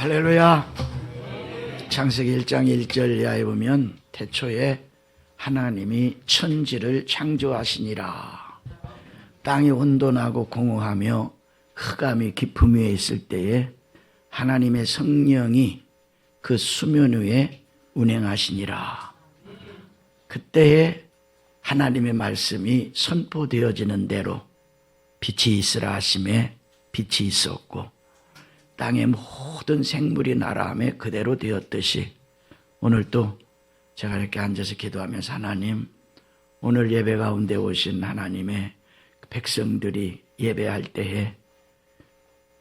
할렐루야. 창세기 1장 1절 이하에 보면 태초에 하나님이 천지를 창조하시니라. 땅이 혼돈하고 공허하며 흑암이 깊음 위에 있을 때에 하나님의 성령이 그 수면 위에 운행하시니라. 그때에 하나님의 말씀이 선포되어지는 대로 빛이 있으라 하심에 빛이 있었고 땅의 모든 생물이 나라함에 그대로 되었듯이 오늘도 제가 이렇게 앉아서 기도하면서 하나님, 오늘 예배 가운데 오신 하나님의 백성들이 예배할 때에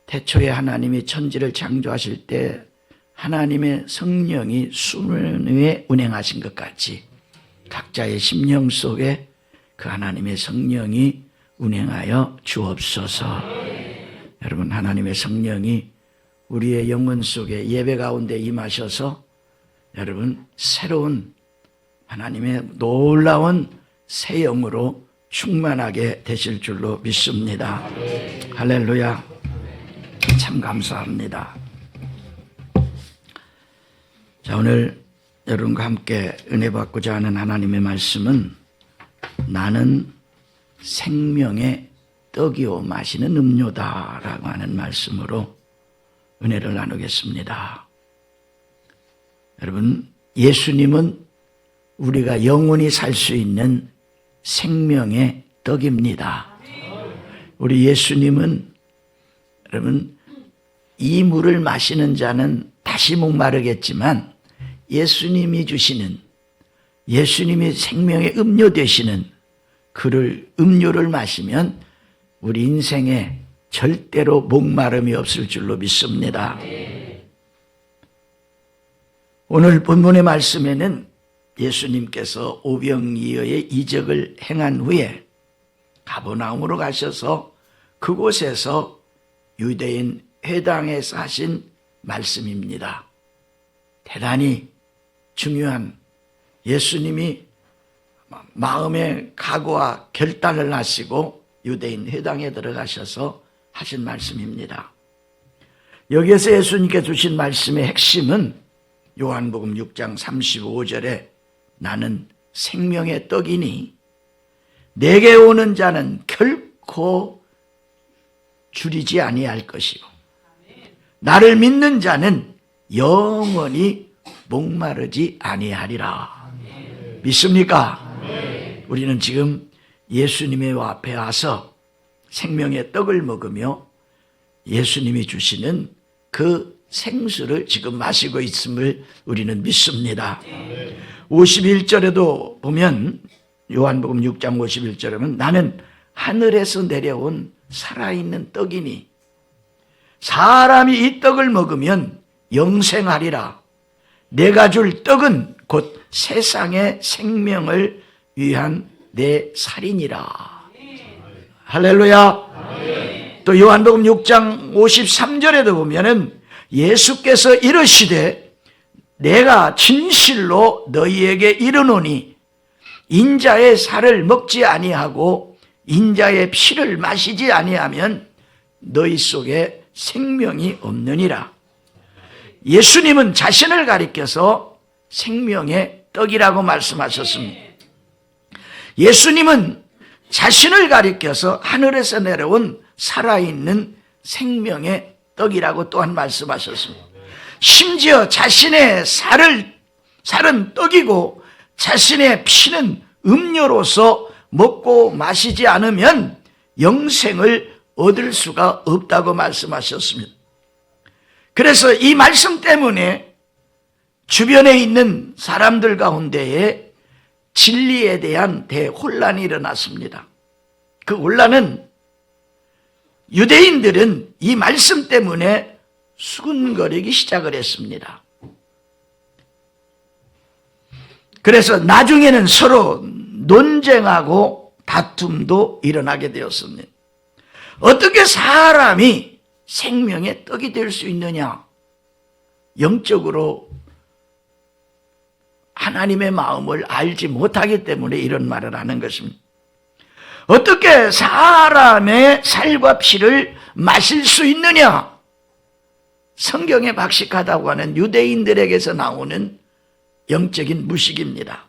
태초에 하나님이 천지를 창조하실 때 하나님의 성령이 수면 위에 운행하신 것 같이 각자의 심령 속에 그 하나님의 성령이 운행하여 주옵소서. 여러분, 하나님의 성령이 우리의 영혼 속에 예배 가운데 임하셔서 여러분 새로운 하나님의 놀라운 새 영으로 충만하게 되실 줄로 믿습니다. 할렐루야. 참 감사합니다. 자, 오늘 여러분과 함께 은혜 받고자 하는 하나님의 말씀은 나는 생명의 떡이요 마시는 음료다라고 하는 말씀으로 은혜를 나누겠습니다. 여러분, 예수님은 우리가 영원히 살 수 있는 생명의 떡입니다. 우리 예수님은 여러분, 이 물을 마시는 자는 다시 목마르겠지만 예수님이 주시는, 예수님이 생명의 음료 되시는 음료를 마시면 우리 인생에 절대로 목마름이 없을 줄로 믿습니다. 오늘 본문의 말씀에는 예수님께서 오병이어의 이적을 행한 후에 가버나움으로 가셔서 그곳에서 유대인 회당에서 하신 말씀입니다. 대단히 중요한, 예수님이 마음의 각오와 결단을 하시고 유대인 회당에 들어가셔서 하신 말씀입니다. 여기에서 예수님께 주신 말씀의 핵심은 요한복음 6장 35절에 나는 생명의 떡이니 내게 오는 자는 결코 줄이지 아니할 것이요 나를 믿는 자는 영원히 목마르지 아니하리라. 믿습니까? 우리는 지금 예수님의 앞에 와서 생명의 떡을 먹으며 예수님이 주시는 그 생수를 지금 마시고 있음을 우리는 믿습니다. 51절에도 보면, 요한복음 6장 51절에 보면 나는 하늘에서 내려온 살아있는 떡이니 사람이 이 떡을 먹으면 영생하리라. 내가 줄 떡은 곧 세상의 생명을 위한 내 살이니라. 할렐루야. 또 요한복음 6장 53절에도 보면은 예수께서 이르시되 내가 진실로 너희에게 이르노니 인자의 살을 먹지 아니하고 인자의 피를 마시지 아니하면 너희 속에 생명이 없느니라. 예수님은 자신을 가리켜서 생명의 떡이라고 말씀하셨습니다. 예수님은 자신을 가리켜서 하늘에서 내려온 살아있는 생명의 떡이라고 또한 말씀하셨습니다. 심지어 자신의 살은 떡이고 자신의 피는 음료로서 먹고 마시지 않으면 영생을 얻을 수가 없다고 말씀하셨습니다. 그래서 이 말씀 때문에 주변에 있는 사람들 가운데에 진리에 대한 대혼란이 일어났습니다. 그 혼란은 유대인들은 이 말씀 때문에 수군거리기 시작을 했습니다. 그래서 나중에는 서로 논쟁하고 다툼도 일어나게 되었습니다. 어떻게 사람이 생명의 떡이 될 수 있느냐? 영적으로 하나님의 마음을 알지 못하기 때문에 이런 말을 하는 것입니다. 어떻게 사람의 살과 피를 마실 수 있느냐? 성경에 박식하다고 하는 유대인들에게서 나오는 영적인 무식입니다.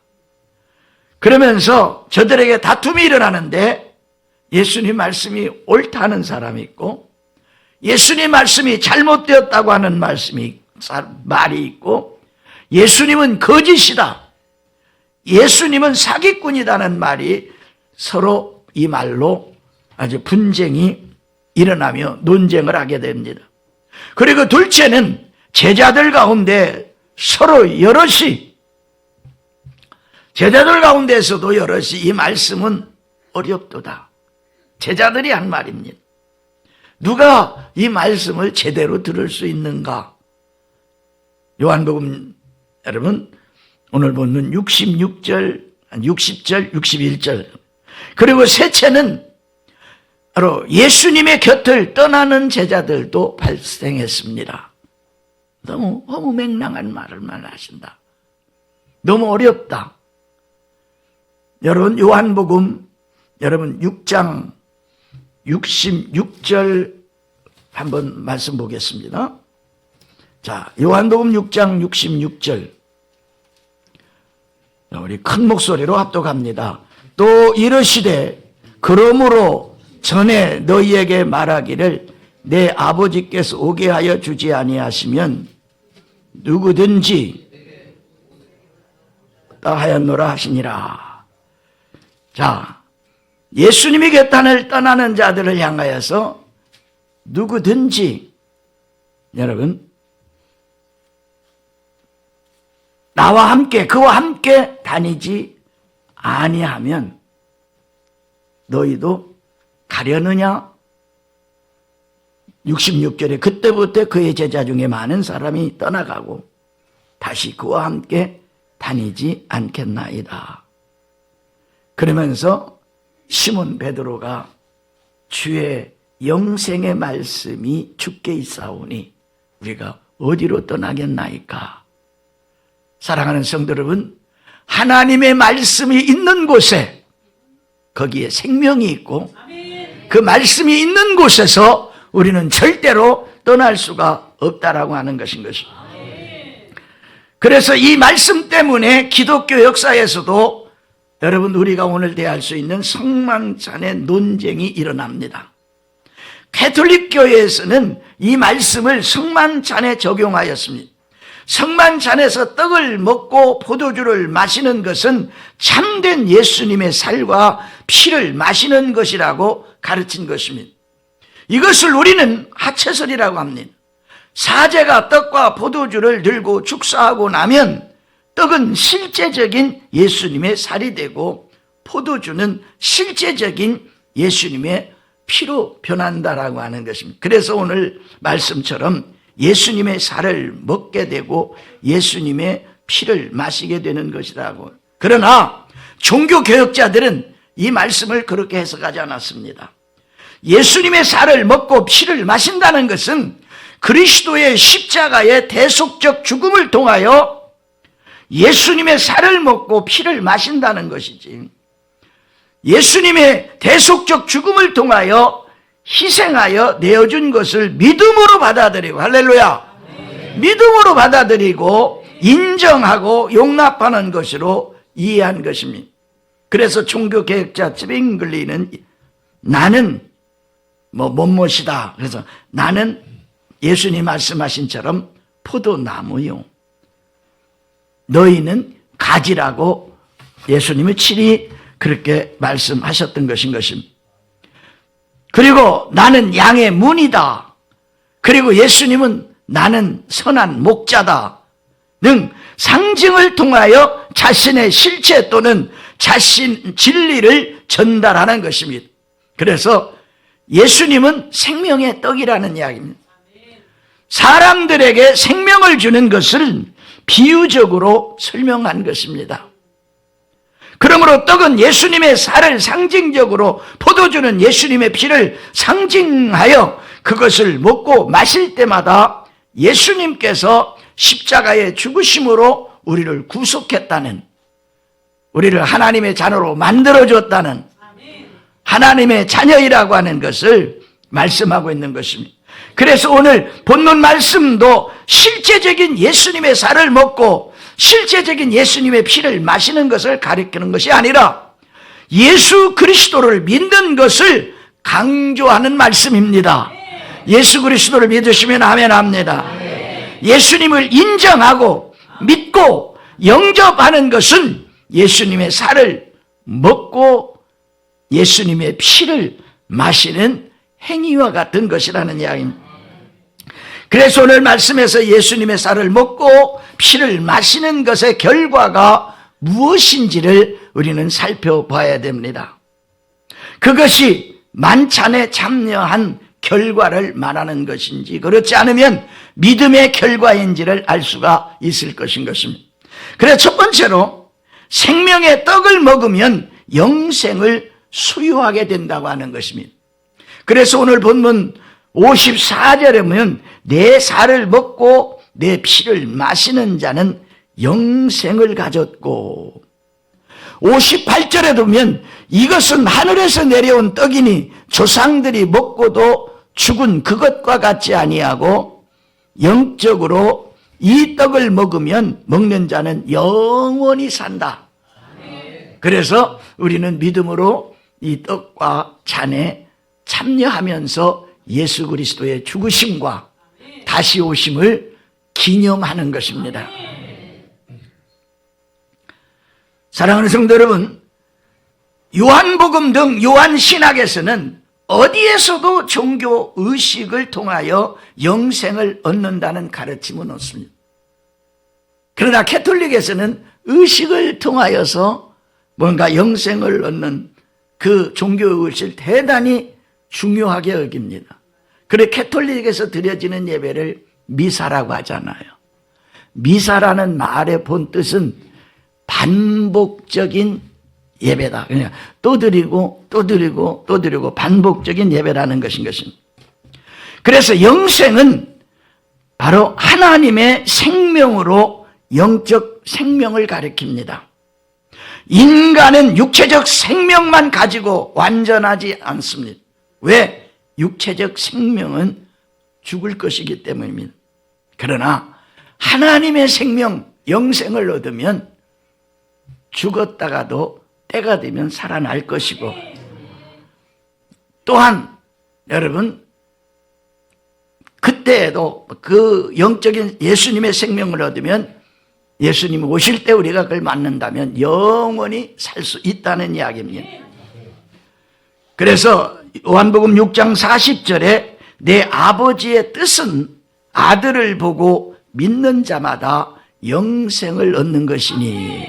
그러면서 저들에게 다툼이 일어나는데 예수님 말씀이 옳다는 사람이 있고 예수님 말씀이 잘못되었다고 하는 말이 있고 예수님은 거짓이다, 예수님은 사기꾼이다는 말이 서로 이 말로 아주 분쟁이 일어나며 논쟁을 하게 됩니다. 그리고 둘째는 제자들 가운데 서로 여럿이, 제자들 가운데서도 여럿이 이 말씀은 어렵도다, 제자들이 한 말입니다. 누가 이 말씀을 제대로 들을 수 있는가? 요한복음 여러분 오늘 보는 66절, 60절, 61절. 그리고 셋째는 바로 예수님의 곁을 떠나는 제자들도 발생했습니다. 너무 허무맹랑한 말을만 하신다. 너무 어렵다. 여러분 요한복음 여러분 6장 66절 한번 말씀 보겠습니다. 자, 요한복음 6장 66절. 우리 큰 목소리로 합독합니다. 또 이르시되 그러므로 전에 너희에게 말하기를 내 아버지께서 오게 하여 주지 아니하시면 누구든지 하였노라 하시니라. 자, 예수님의 곁단을 떠나는 자들을 향하여서 누구든지, 여러분 나와 함께 그와 함께 다니지 아니하면 너희도 가려느냐? 66절에 그때부터 그의 제자 중에 많은 사람이 떠나가고 다시 그와 함께 다니지 않겠나이다. 그러면서 시몬 베드로가 주의 영생의 말씀이 주께 있사오니 우리가 어디로 떠나겠나이까? 사랑하는 성도 여러분, 하나님의 말씀이 있는 곳에 거기에 생명이 있고 그 말씀이 있는 곳에서 우리는 절대로 떠날 수가 없다라고 하는 것인 것입니다. 그래서 이 말씀 때문에 기독교 역사에서도 여러분 우리가 오늘 대할 수 있는 성만찬의 논쟁이 일어납니다. 가톨릭 교회에서는 이 말씀을 성만찬에 적용하였습니다. 성만찬에서 떡을 먹고 포도주를 마시는 것은 참된 예수님의 살과 피를 마시는 것이라고 가르친 것입니다. 이것을 우리는 하체설이라고 합니다. 사제가 떡과 포도주를 들고 축사하고 나면 떡은 실제적인 예수님의 살이 되고 포도주는 실제적인 예수님의 피로 변한다라고 하는 것입니다. 그래서 오늘 말씀처럼 예수님의 살을 먹게 되고 예수님의 피를 마시게 되는 것이라고. 그러나 종교개혁자들은 이 말씀을 그렇게 해석하지 않았습니다. 예수님의 살을 먹고 피를 마신다는 것은 그리스도의 십자가의 대속적 죽음을 통하여 예수님의 살을 먹고 피를 마신다는 것이지, 예수님의 대속적 죽음을 통하여 희생하여 내어준 것을 믿음으로 받아들이고, 할렐루야, 믿음으로 받아들이고 인정하고 용납하는 것으로 이해한 것입니다. 그래서 종교개혁자 츠빙글리는 나는 못못이다. 그래서 나는 예수님 말씀하신처럼 포도나무요, 너희는 가지라고 예수님이 친히 그렇게 말씀하셨던 것인 것입니다. 그리고 나는 양의 문이다. 그리고 예수님은 나는 선한 목자다 등 상징을 통하여 자신의 실체 또는 자신 진리를 전달하는 것입니다. 그래서 예수님은 생명의 떡이라는 이야기입니다. 사람들에게 생명을 주는 것을 비유적으로 설명한 것입니다. 그러므로 떡은 예수님의 살을 상징적으로, 포도주는 예수님의 피를 상징하여 그것을 먹고 마실 때마다 예수님께서 십자가의 죽으심으로 우리를 구속했다는, 우리를 하나님의 자녀로 만들어줬다는, 하나님의 자녀이라고 하는 것을 말씀하고 있는 것입니다. 그래서 오늘 본문 말씀도 실제적인 예수님의 살을 먹고 실제적인 예수님의 피를 마시는 것을 가리키는 것이 아니라 예수 그리스도를 믿는 것을 강조하는 말씀입니다. 예수 그리스도를 믿으시면 아멘 합니다. 예수님을 인정하고 믿고 영접하는 것은 예수님의 살을 먹고 예수님의 피를 마시는 행위와 같은 것이라는 이야기입니다. 그래서 오늘 말씀에서 예수님의 살을 먹고 피를 마시는 것의 결과가 무엇인지를 우리는 살펴봐야 됩니다. 그것이 만찬에 참여한 결과를 말하는 것인지 그렇지 않으면 믿음의 결과인지를 알 수가 있을 것인 것입니다. 그래서 첫 번째로 생명의 떡을 먹으면 영생을 소유하게 된다고 하는 것입니다. 그래서 오늘 본문 54절에 보면 내 살을 먹고 내 피를 마시는 자는 영생을 가졌고 58절에 보면 이것은 하늘에서 내려온 떡이니 조상들이 먹고도 죽은 그것과 같지 아니하고 영적으로 이 떡을 먹으면 먹는 자는 영원히 산다. 그래서 우리는 믿음으로 이 떡과 잔에 참여하면서 예수 그리스도의 죽으심과 다시 오심을 기념하는 것입니다. 사랑하는 성도 여러분, 요한복음 등 요한신학에서는 어디에서도 종교 의식을 통하여 영생을 얻는다는 가르침은 없습니다. 그러나 캐톨릭에서는 의식을 통하여서 뭔가 영생을 얻는 그 종교 의식을 대단히 중요하게 여깁니다. 그래 캐톨릭에서 드려지는 예배를 미사라고 하잖아요. 미사라는 말의 본 뜻은 반복적인 예배다. 그냥 또 드리고 또 드리고 또 드리고 반복적인 예배라는 것입니다. 그래서 영생은 바로 하나님의 생명으로 영적 생명을 가리킵니다. 인간은 육체적 생명만 가지고 완전하지 않습니다. 왜? 육체적 생명은 죽을 것이기 때문입니다. 그러나 하나님의 생명, 영생을 얻으면 죽었다가도 때가 되면 살아날 것이고 또한 여러분 그때에도 그 영적인 예수님의 생명을 얻으면 예수님이 오실 때 우리가 그걸 맞는다면 영원히 살 수 있다는 이야기입니다. 그래서 요한복음 6장 40절에 내 아버지의 뜻은 아들을 보고 믿는 자마다 영생을 얻는 것이니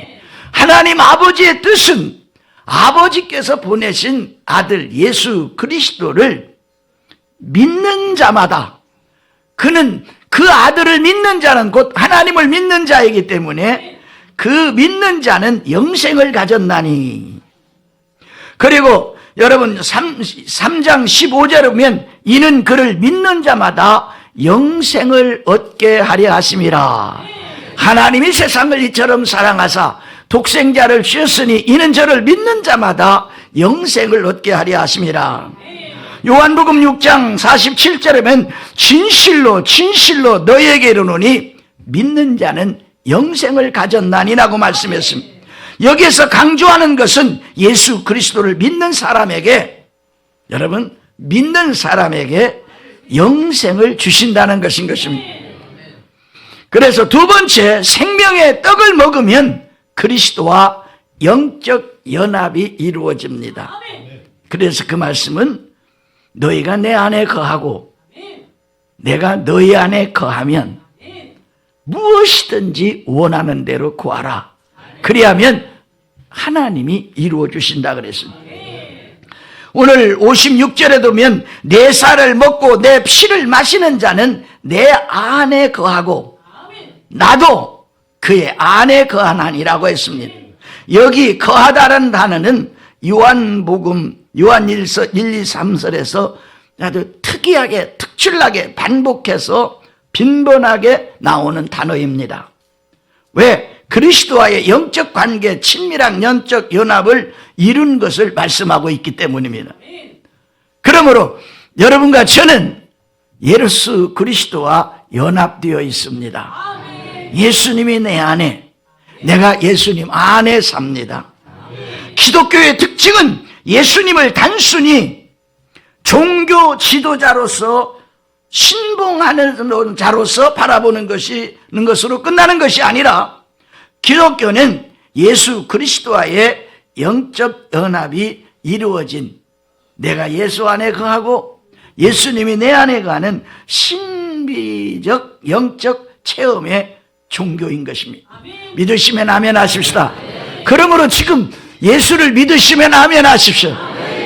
하나님 아버지의 뜻은 아버지께서 보내신 아들 예수 그리스도를 믿는 자마다 그는 그 아들을 믿는 자는 곧 하나님을 믿는 자이기 때문에 그 믿는 자는 영생을 가졌나니 그리고 여러분 3장 15절에 보면 이는 그를 믿는 자마다 영생을 얻게 하려 하심이라 하나님이 세상을 이처럼 사랑하사 독생자를 주셨으니 이는 저를 믿는 자마다 영생을 얻게 하려 하심이라 요한복음 6장 47절에 보면 진실로 진실로 너희에게 이르노니 믿는 자는 영생을 가졌나니라고 말씀했습니다. 여기에서 강조하는 것은 예수 그리스도를 믿는 사람에게 여러분 믿는 사람에게 영생을 주신다는 것인 것입니다. 그래서 두 번째 생명의 떡을 먹으면 그리스도와 영적 연합이 이루어집니다. 그래서 그 말씀은 너희가 내 안에 거하고 내가 너희 안에 거하면 무엇이든지 원하는 대로 구하라. 그리하면 하나님이 이루어 주신다 그랬습니다. 오늘 56절에 보면 내 살을 먹고 내 피를 마시는 자는 내 안에 거하고 나도 그의 안에 거하나니라고 했습니다. 여기 거하다라는 단어는 요한복음 요한 1서 1, 2, 3설에서 아주 특이하게 특출나게 반복해서 빈번하게 나오는 단어입니다. 왜? 그리스도와의 영적 관계, 친밀한 영적 연합을 이룬 것을 말씀하고 있기 때문입니다. 그러므로 여러분과 저는 예수 그리스도와 연합되어 있습니다. 예수님이 내 안에, 내가 예수님 안에 삽니다. 기독교의 특징은 예수님을 단순히 종교 지도자로서 신봉하는 자로서 바라보는 것으로 끝나는 것이 아니라, 기독교는 예수 그리스도와의 영적 연합이 이루어진, 내가 예수 안에 거하고 예수님이 내 안에 거하는 신비적 영적 체험의 종교인 것입니다. 믿으시면 아멘 하십시다. 그러므로 지금 예수를 믿으시면 아멘 하십시오.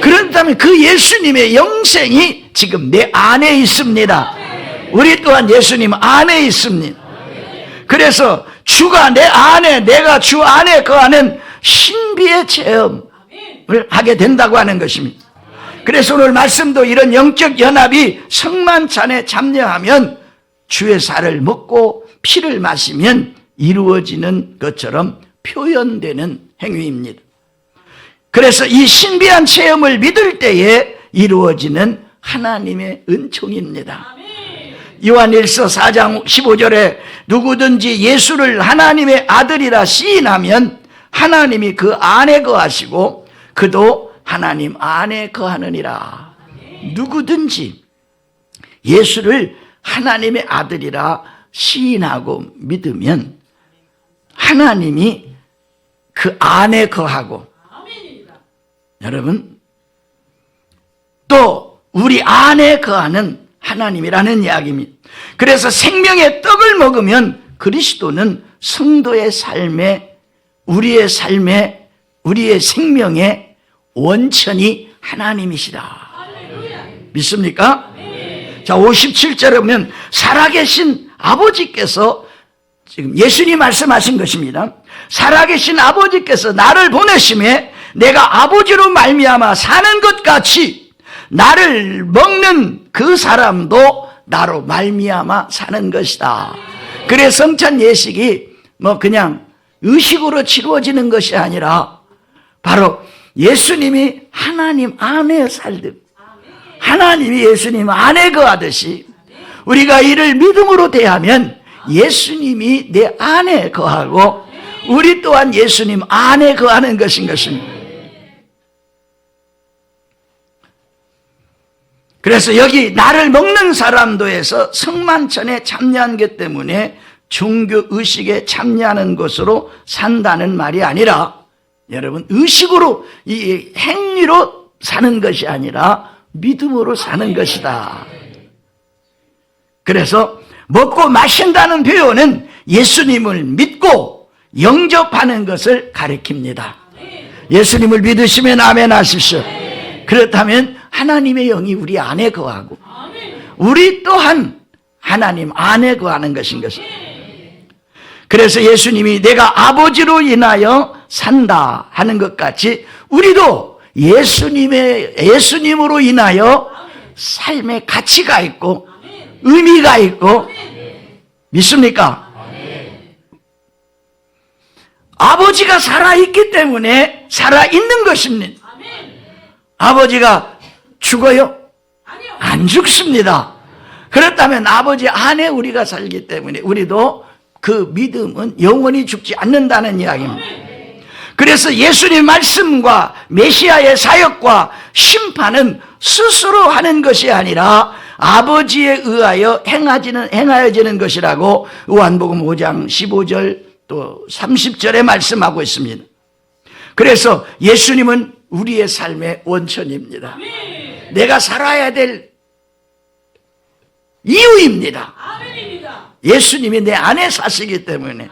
그렇다면 그 예수님의 영생이 지금 내 안에 있습니다. 우리 또한 예수님 안에 있습니다. 그래서 주가 내 안에, 내가 주 안에 거하는 신비의 체험을 하게 된다고 하는 것입니다. 그래서 오늘 말씀도 이런 영적 연합이 성만찬에 참여하면, 주의 살을 먹고 피를 마시면 이루어지는 것처럼 표현되는 행위입니다. 그래서 이 신비한 체험을 믿을 때에 이루어지는 하나님의 은총입니다. 요한일서 4장 15절에 누구든지 예수를 하나님의 아들이라 시인하면 하나님이 그 안에 거하시고 그도 하나님 안에 거하느니라. 누구든지 예수를 하나님의 아들이라 시인하고 믿으면 하나님이 그 안에 거하고, 여러분, 또 우리 안에 거하는 하나님이라는 이야기입니다. 그래서 생명의 떡을 먹으면 그리스도는 성도의 삶에, 우리의 삶에, 우리의 생명의 원천이 하나님이시다. 믿습니까? 자, 57절에 보면 살아계신 아버지께서, 지금 예수님 말씀하신 것입니다. 살아계신 아버지께서 나를 보내심에 내가 아버지로 말미암아 사는 것 같이 나를 먹는 그 사람도 나로 말미암아 사는 것이다. 그래서 성찬 예식이 그냥 의식으로 치루어지는 것이 아니라 바로 예수님이 하나님 안에 살듯, 하나님이 예수님 안에 거하듯이 우리가 이를 믿음으로 대하면 예수님이 내 안에 거하고 우리 또한 예수님 안에 거하는 것인 것입니다. 그래서 여기 나를 먹는 사람도에서 성만찬에 참여한 것 때문에 종교 의식에 참여하는 것으로 산다는 말이 아니라, 여러분, 의식으로, 이 행위로 사는 것이 아니라 믿음으로 사는 것이다. 그래서 먹고 마신다는 표현은 예수님을 믿고 영접하는 것을 가리킵니다. 예수님을 믿으시면 아멘 하십시오. 그렇다면 하나님의 영이 우리 안에 거하고 우리 또한 하나님 안에 거하는 것인 것입니다. 그래서 예수님이 내가 아버지로 인하여 산다 하는 것 같이 우리도 예수님으로 인하여 삶의 가치가 있고 의미가 있고, 믿습니까? 아버지가 살아있기 때문에 살아있는 것입니다. 아버지가 죽어요? 안 죽습니다. 그렇다면 아버지 안에 우리가 살기 때문에 우리도 그 믿음은 영원히 죽지 않는다는 이야기입니다. 그래서 예수님 말씀과 메시아의 사역과 심판은 스스로 하는 것이 아니라 아버지에 의하여 행하여지는 것이라고 요한복음 5장 15절 또 30절에 말씀하고 있습니다. 그래서 예수님은 우리의 삶의 원천입니다. 내가 살아야 될 이유입니다. 예수님이 내 안에 사시기 때문에.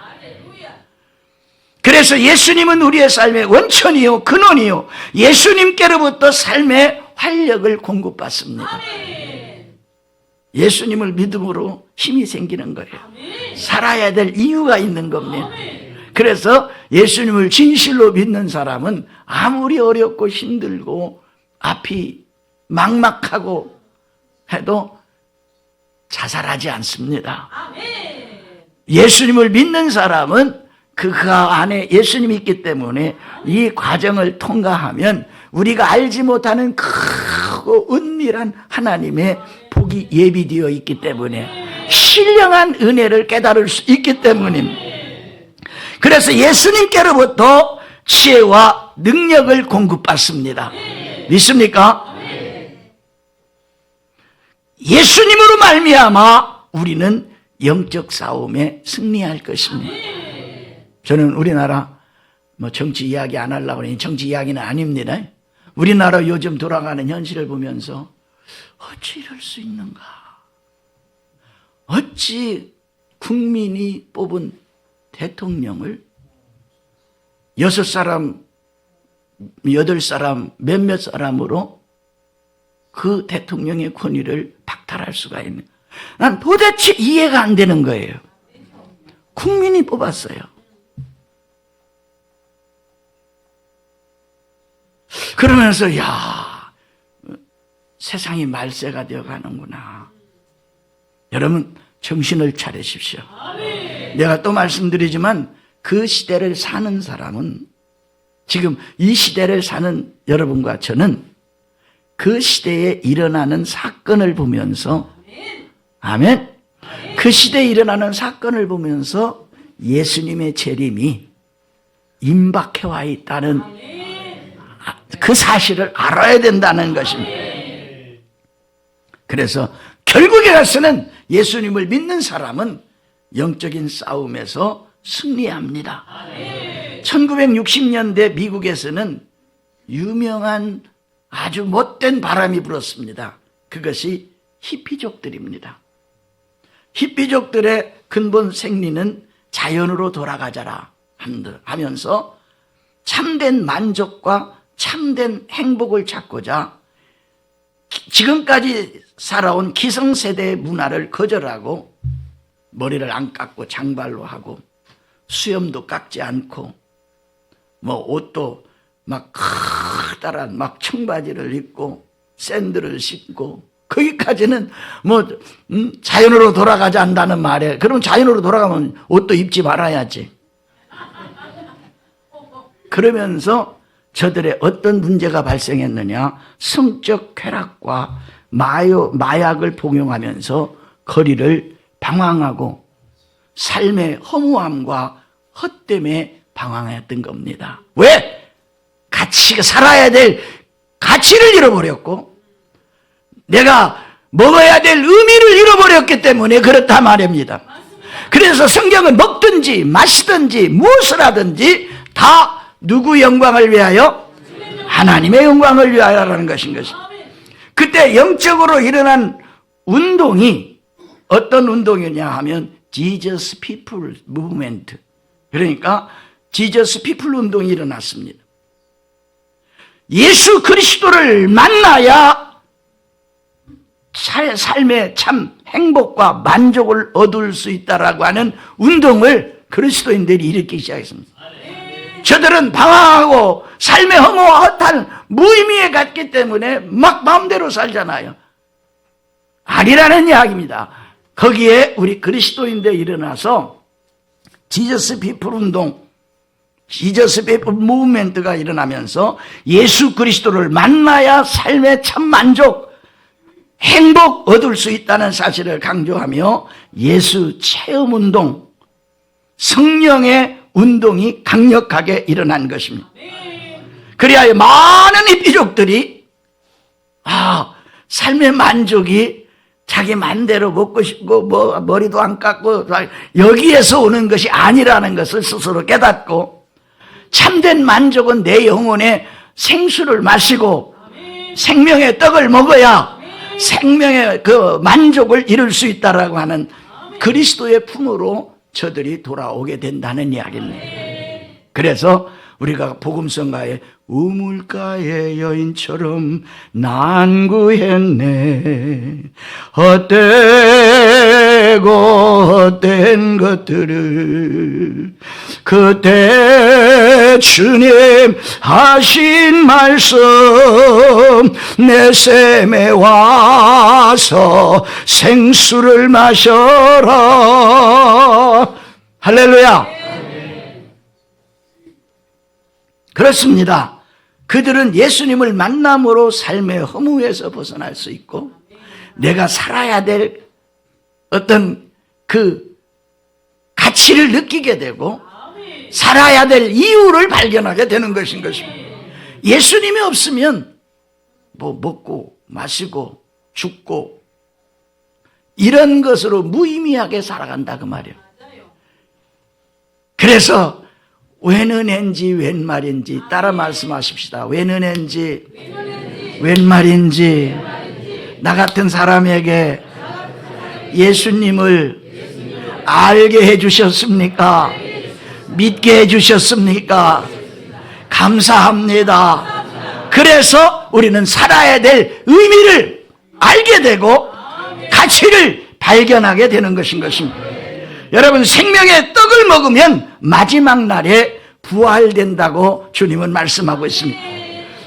그래서 예수님은 우리의 삶의 원천이요 근원이요 예수님께로부터 삶의 활력을 공급받습니다. 예수님을 믿음으로 힘이 생기는 거예요. 살아야 될 이유가 있는 겁니다. 그래서 예수님을 진실로 믿는 사람은 아무리 어렵고 힘들고 앞이 막막하고 해도 자살하지 않습니다. 예수님을 믿는 사람은 그 안에 예수님이 있기 때문에 이 과정을 통과하면 우리가 알지 못하는 크고 은밀한 하나님의 복이 영적이 예비되어 있기 때문에 신령한 은혜를 깨달을 수 있기 때문입니다. 그래서 예수님께로부터 지혜와 능력을 공급받습니다. 믿습니까? 예수님으로 말미암아 우리는 영적 싸움에 승리할 것입니다. 저는 우리나라 정치 이야기 안 하려고 하니 정치 이야기는 아닙니다. 우리나라 요즘 돌아가는 현실을 보면서 어찌 이럴 수 있는가? 어찌 국민이 뽑은 대통령을 6사람, 8사람, 몇몇 사람으로 그 대통령의 권위를 박탈할 수가 있는, 난 도대체 이해가 안 되는 거예요. 국민이 뽑았어요. 그러면서 야, 세상이 말세가 되어 가는구나. 여러분 정신을 차리십시오. 내가 또 말씀드리지만 그 시대를 사는 사람은, 지금 이 시대를 사는 여러분과 저는 그 시대에 일어나는 사건을 보면서, 아멘, 그 시대에 일어나는 사건을 보면서 예수님의 재림이 임박해 와 있다는 그 사실을 알아야 된다는 것입니다. 그래서 결국에 가서는 예수님을 믿는 사람은 영적인 싸움에서 승리합니다. 1960년대 미국에서는 유명한 아주 못된 바람이 불었습니다. 그것이 히피족들입니다. 히피족들의 근본 생리는 자연으로 돌아가자라 하면서 참된 만족과 참된 행복을 찾고자 지금까지 살아온 기성세대의 문화를 거절하고 머리를 안 깎고 장발로 하고 수염도 깎지 않고 옷도 막 커다란 막 청바지를 입고 샌들을 신고, 거기까지는 자연으로 돌아가자 한다는 말에, 그럼 자연으로 돌아가면 옷도 입지 말아야지. 그러면서 저들의 어떤 문제가 발생했느냐, 성적 쾌락과 마약을 복용하면서 거리를 방황하고 삶의 허무함과 헛됨에 방황했던 겁니다. 왜? 살아야 될 가치를 잃어버렸고 내가 먹어야 될 의미를 잃어버렸기 때문에 그렇다 말입니다. 그래서 성경은 먹든지 마시든지 무엇을 하든지 다 누구 영광을 위하여? 하나님의 영광을 위하여라는 것인 것입니다. 그때 영적으로 일어난 운동이 어떤 운동이냐 하면 Jesus People Movement, 그러니까 Jesus People 운동이 일어났습니다. 예수 그리스도를 만나야 삶의 참 행복과 만족을 얻을 수 있다라고 하는 운동을 그리스도인들이 일으키기 시작했습니다. 저들은 방황하고 삶의 허무와 허탄 무의미에 갔기 때문에 막 마음대로 살잖아요. 아니라는 이야기입니다. 거기에 우리 그리스도인들이 일어나서 지저스 피플 운동, 지저스 피플 무브멘트가 일어나면서 예수 그리스도를 만나야 삶의 참 만족, 행복 얻을 수 있다는 사실을 강조하며 예수 체험 운동, 성령의 운동이 강력하게 일어난 것입니다. 그래야 많은 이피족들이 삶의 만족이 자기 맘대로 먹고 싶고 머리도 안 깎고 여기에서 오는 것이 아니라는 것을 스스로 깨닫고, 참된 만족은 내 영혼에 생수를 마시고 생명의 떡을 먹어야 생명의 그 만족을 이룰 수 있다라고 하는 그리스도의 품으로 저들이 돌아오게 된다는 이야기입니다. 그래서 우리가 복음성가에 우물가의 여인처럼 난구했네, 헛되고 헛된 것들을 그때 주님 하신 말씀 내 샘에 와서 생수를 마셔라. 할렐루야. 그렇습니다. 그들은 예수님을 만남으로 삶의 허무에서 벗어날 수 있고 내가 살아야 될 어떤 그 가치를 느끼게 되고 살아야 될 이유를 발견하게 되는 것인 것입니다. 예수님이 없으면 뭐 먹고 마시고 죽고 이런 것으로 무의미하게 살아간다 그 말이에요. 그래서 웬 은혜인지 웬 말인지 따라 말씀하십시다. 웬 은혜인지 웬 말인지 나 같은 사람에게 예수님을 알게 해주셨습니까? 믿게 해주셨습니까? 감사합니다. 그래서 우리는 살아야 될 의미를 알게 되고 가치를 발견하게 되는 것입니다. 여러분, 생명의 떡을 먹으면 마지막 날에 부활된다고 주님은 말씀하고 있습니다.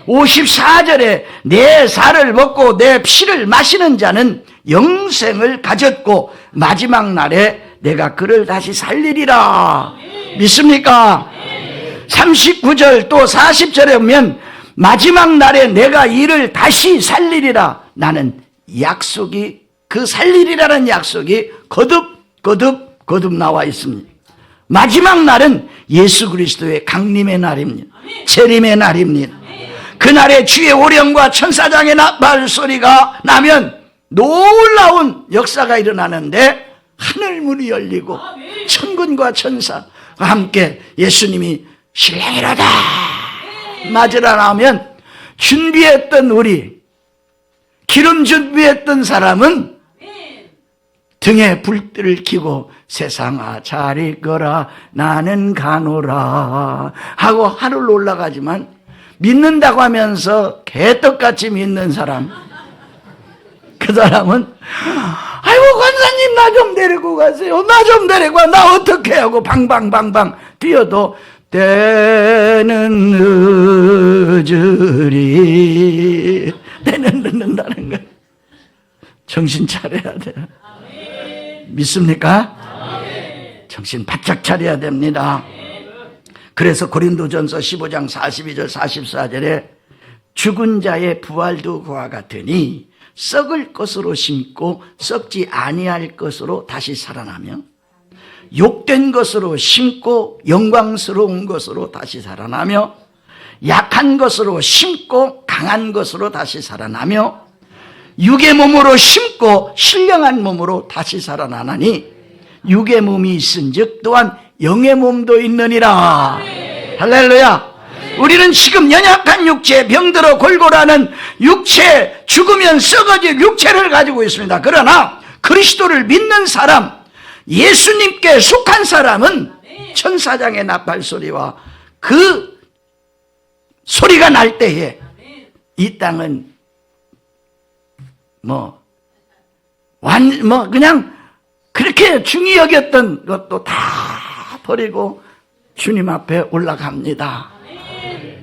54절에 내 살을 먹고 내 피를 마시는 자는 영생을 가졌고 마지막 날에 내가 그를 다시 살리리라. 믿습니까? 39절 또 40절에 보면 마지막 날에 내가 이를 다시 살리리라. 나는 약속이, 그 살리리라는 약속이 거듭 나와 있습니다. 마지막 날은 예수 그리스도의 강림의 날입니다. 재림의 날입니다. 그날에 주의 오령과 천사장의 나팔 소리가 나면 놀라운 역사가 일어나는데 하늘문이 열리고 천군과 천사가 함께 예수님이 신랑이로다 맞으라 나오면 준비했던 우리, 기름 준비했던 사람은 등에 불들을 켜고 세상아 잘 있거라 나는 가노라 하고 하늘로 올라가지만, 믿는다고 하면서 개떡같이 믿는 사람, 그 사람은 아이고 권사님 나 좀 데리고 가세요, 나 좀 데리고 가, 나 어떻게 하고 방방방방 뛰어도 때는 늦으리. 때는 늦는다는 거예요. 정신 차려야 돼요. 믿습니까? 정신 바짝 차려야 됩니다. 그래서 고린도전서 15장 42절 44절에 죽은 자의 부활도 그와 같으니 썩을 것으로 심고 썩지 아니할 것으로 다시 살아나며 욕된 것으로 심고 영광스러운 것으로 다시 살아나며 약한 것으로 심고 강한 것으로 다시 살아나며 육의 몸으로 심고 신령한 몸으로 다시 살아나나니 육의 몸이 있은즉 또한 영의 몸도 있느니라. 할렐루야. 우리는 지금 연약한 육체, 병들어 골골하는 육체, 죽으면 썩어질 육체를 가지고 있습니다. 그러나 그리스도를 믿는 사람, 예수님께 속한 사람은 천사장의 나팔 소리와 그 소리가 날 때에 이 땅은 그냥 그렇게 중히 여겼던 것도 다 버리고 주님 앞에 올라갑니다.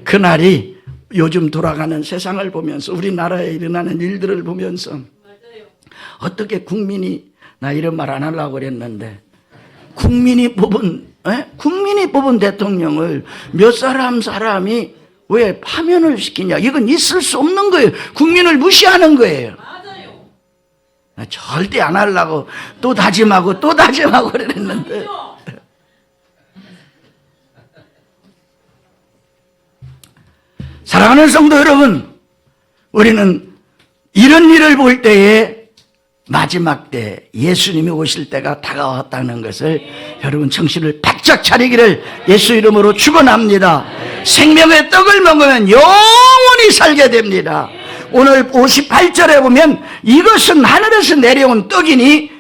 그날이 요즘 돌아가는 세상을 보면서, 우리나라에 일어나는 일들을 보면서 어떻게 국민이, 나 이런 말 안 하려고 그랬는데, 국민이 뽑은 대통령을 몇 사람이 왜 파면을 시키냐. 이건 있을 수 없는 거예요. 국민을 무시하는 거예요. 나 절대 안 하려고 또 다짐하고 그랬는데, 사랑하는 성도 여러분, 우리는 이런 일을 볼 때에 마지막 때 예수님이 오실 때가 다가왔다는 것을 여러분 정신을 바짝 차리기를 예수 이름으로 축원합니다. 생명의 떡을 먹으면 영원히 살게 됩니다. 오늘 58절에 보면 이것은 하늘에서 내려온 떡이니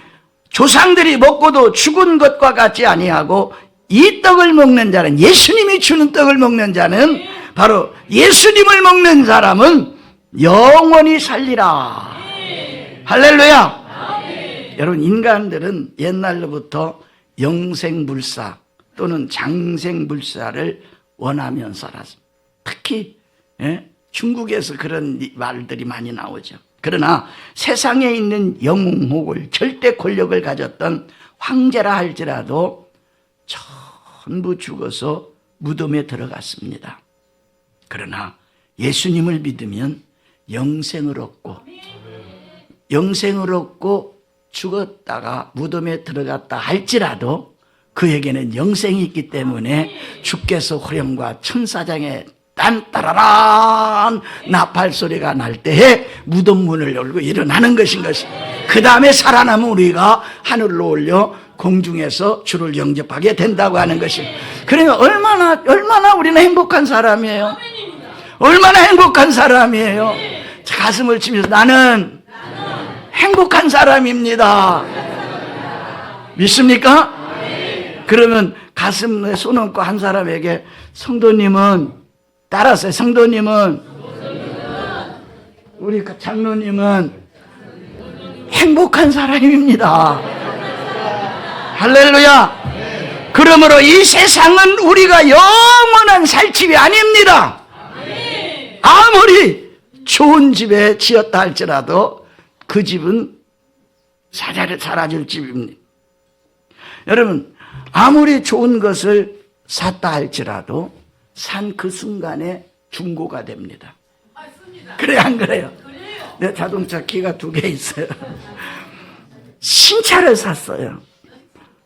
조상들이 먹고도 죽은 것과 같지 아니하고 이 떡을 먹는 자는, 예수님이 주는 떡을 먹는 자는, 바로 예수님을 먹는 사람은 영원히 살리라. 할렐루야. 여러분, 인간들은 옛날로부터 영생불사 또는 장생불사를 원하며 살았습니다. 특히 중국에서 그런 말들이 많이 나오죠. 그러나 세상에 있는 영웅을, 절대 권력을 가졌던 황제라 할지라도 전부 죽어서 무덤에 들어갔습니다. 그러나 예수님을 믿으면 영생을 얻고 영생을 얻고 죽었다가 무덤에 들어갔다 할지라도 그에게는 영생이 있기 때문에 주께서 호령과 천사장의 딴따라란 나팔 소리가 날 때에 무덤 문을 열고 일어나는 것인 것이. 그 다음에 살아남은 우리가 하늘로 올려 공중에서 주를 영접하게 된다고 하는 것이. 그러니까 얼마나 우리는 행복한 사람이에요. 얼마나 행복한 사람이에요. 가슴을 치면서 나는 행복한 사람입니다. 믿습니까? 그러면 가슴에 손 얹고 한 사람에게 성도님은 따라서 성도님은 우리 장로님은 행복한 사람입니다. 할렐루야. 그러므로 이 세상은 우리가 영원한 살 집이 아닙니다. 아무리 좋은 집에 지었다 할지라도 그 집은 사라질 집입니다. 여러분, 아무리 좋은 것을 샀다 할지라도 산 그 순간에 중고가 됩니다. 그래 안 그래요? 내 자동차 키가 2개 있어요. 신차를 샀어요.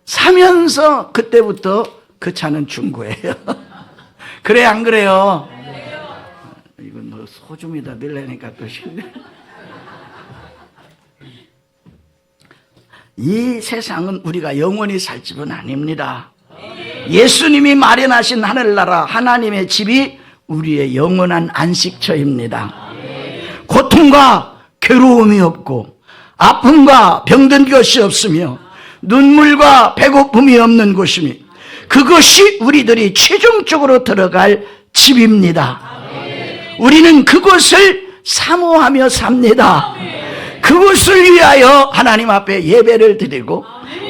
사면서 그때부터 그 차는 중고예요. 그래 안 그래요? 이건 뭐 소중이다 늘려니까 또 쉽네. 이 세상은 우리가 영원히 살 집은 아닙니다. 예수님이 마련하신 하늘나라 하나님의 집이 우리의 영원한 안식처입니다. 고통과 괴로움이 없고 아픔과 병든 것이 없으며 눈물과 배고픔이 없는 곳이며 그것이 우리들이 최종적으로 들어갈 집입니다. 우리는 그곳을 사모하며 삽니다. 그것을 위하여 하나님 앞에 예배를 드리고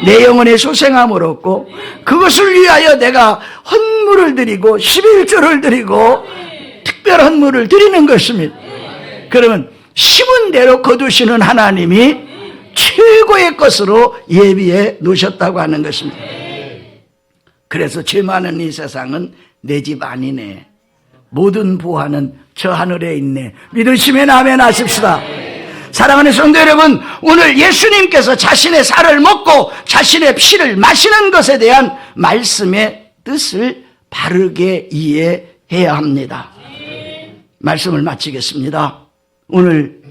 내 영혼의 소생함을 얻고 그것을 위하여 내가 헌물을 드리고 11조를 드리고 특별 헌물을 드리는 것입니다. 그러면 심은 대로 거두시는 하나님이 최고의 것으로 예비해 놓으셨다고 하는 것입니다. 그래서 죄 많은 이 세상은 내 집 아니네. 모든 보화는 저 하늘에 있네. 믿으시면 아멘 하십시다. 사랑하는 성도 여러분, 오늘 예수님께서 자신의 살을 먹고 자신의 피를 마시는 것에 대한 말씀의 뜻을 바르게 이해해야 합니다. 말씀을 마치겠습니다. 오늘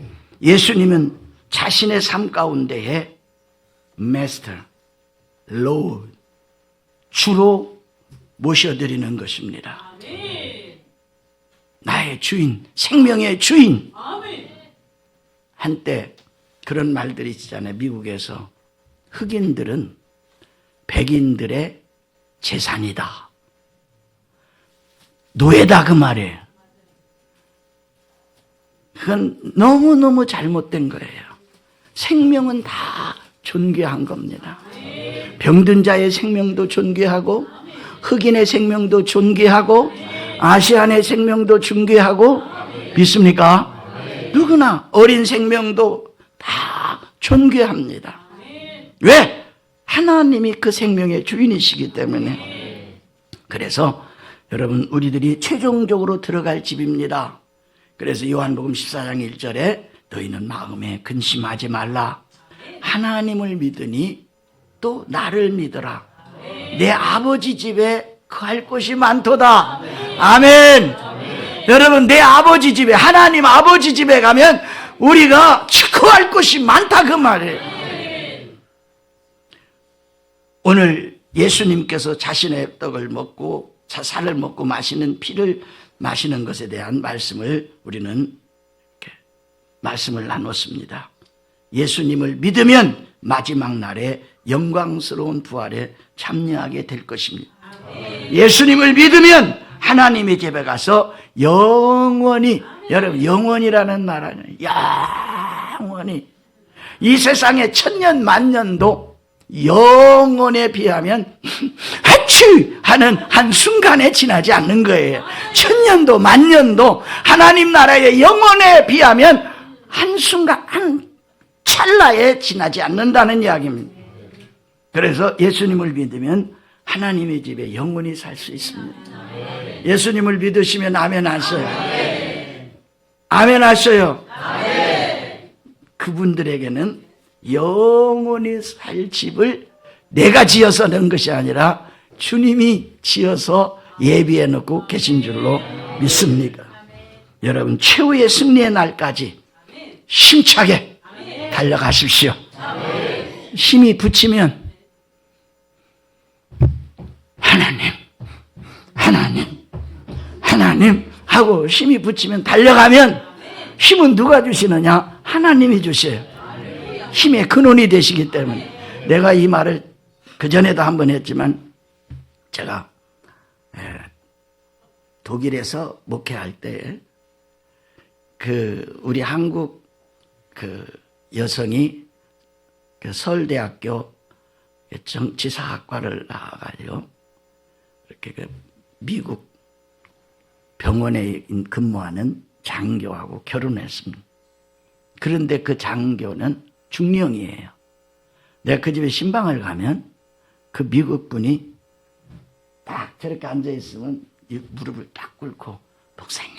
예수님은 자신의 삶 가운데에 Master, Lord, 주로 모셔드리는 것입니다. 나의 주인, 생명의 주인. 한때 그런 말들이 있잖아요. 미국에서 흑인들은 백인들의 재산이다. 노예다 그 말이에요. 그건 너무너무 잘못된 거예요. 생명은 다 존귀한 겁니다. 병든 자의 생명도 존귀하고 흑인의 생명도 존귀하고 아시안의 생명도 존귀하고 믿습니까? 누구나 어린 생명도 다 존귀합니다. 왜? 하나님이 그 생명의 주인이시기 때문에. 그래서 여러분 우리들이 최종적으로 들어갈 집입니다. 그래서 요한복음 14장 1절에 너희는 마음에 근심하지 말라. 하나님을 믿으니 또 나를 믿으라. 내 아버지 집에 거할 곳이 많도다. 아멘. 여러분 내 아버지 집에 하나님 아버지 집에 가면 우리가 거할 곳이 많다 그 말이에요. 오늘 예수님께서 자신의 떡을 먹고 살을 먹고 마시는 피를 마시는 것에 대한 말씀을 우리는 이렇게 말씀을 나눴습니다. 예수님을 믿으면 마지막 날에 영광스러운 부활에 참여하게 될 것입니다. 예수님을 믿으면 하나님의 집에 가서 영원히, 여러분 영원이라는 말은 영원히 이 세상의 천년 만년도 영원에 비하면 하치 하는 한순간에 지나지 않는 거예요. 천년도 만년도 하나님 나라의 영원에 비하면 한순간 한 찰나에 지나지 않는다는 이야기입니다. 그래서 예수님을 믿으면 하나님의 집에 영원히 살 수 있습니다. 예수님을 믿으시면 아멘 하셔요. 아멘 하셔요. 그 그분들에게는 영원히 살 집을 내가 지어서 넣은 것이 아니라 주님이 지어서 예비해 놓고 계신 줄로 믿습니다. 여러분 최후의 승리의 날까지 힘차게 달려가십시오. 힘이 붙이면 하나님 하고 힘이 붙이면 달려가면 힘은 누가 주시느냐? 하나님이 주셔요. 힘의 근원이 되시기 때문에. 내가 이 말을 그전에도 한번 했지만 제가 독일에서 목회할 때 우리 한국 여성이 서울대학교 정치사학과를 나와가지고 이렇게 미국 병원에 근무하는 장교하고 결혼했습니다. 그런데 그 장교는 중령이에요. 내가 그 집에 신방을 가면 그 미국 분이 딱 저렇게 앉아 있으면 무릎을 딱 꿇고 목사님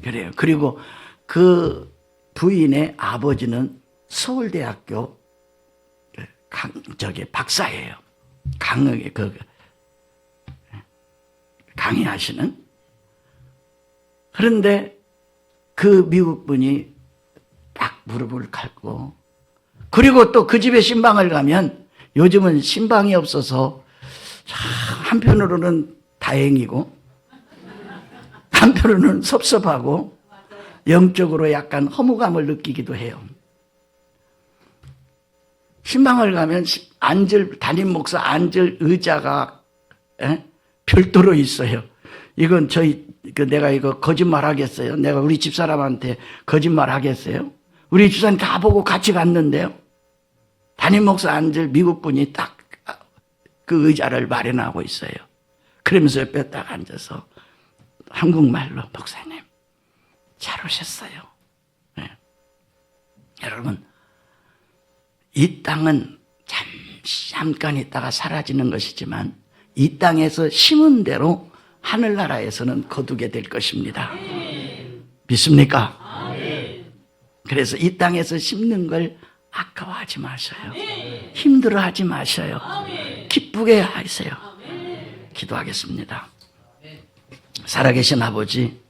그래요. 그리고 그 부인의 아버지는 서울대학교 박사예요. 강의하시는. 그런데 그 미국 분이 딱 무릎을 꿇고, 그리고 또 그 집에 신방을 가면 요즘은 신방이 없어서 한편으로는 다행이고 한편으로는 섭섭하고 영적으로 약간 허무감을 느끼기도 해요. 신방을 가면 담임 목사 앉을 의자가 별도로 있어요. 이건 내가 이거 거짓말 하겠어요? 내가 우리 집사람한테 거짓말 하겠어요? 우리 집사님 다 보고 같이 갔는데요. 담임 목사 앉을 미국 분이 딱 그 의자를 마련하고 있어요. 그러면서 옆에 딱 앉아서 한국말로 목사님 잘 오셨어요. 네. 여러분 이 땅은 잠깐 있다가 사라지는 것이지만 이 땅에서 심은 대로 하늘나라에서는 거두게 될 것입니다. 믿습니까? 그래서 이 땅에서 심는 걸 아까워하지 마셔요. 힘들어하지 마셔요. 기쁘게 하세요. 기도하겠습니다. 살아계신 아버지,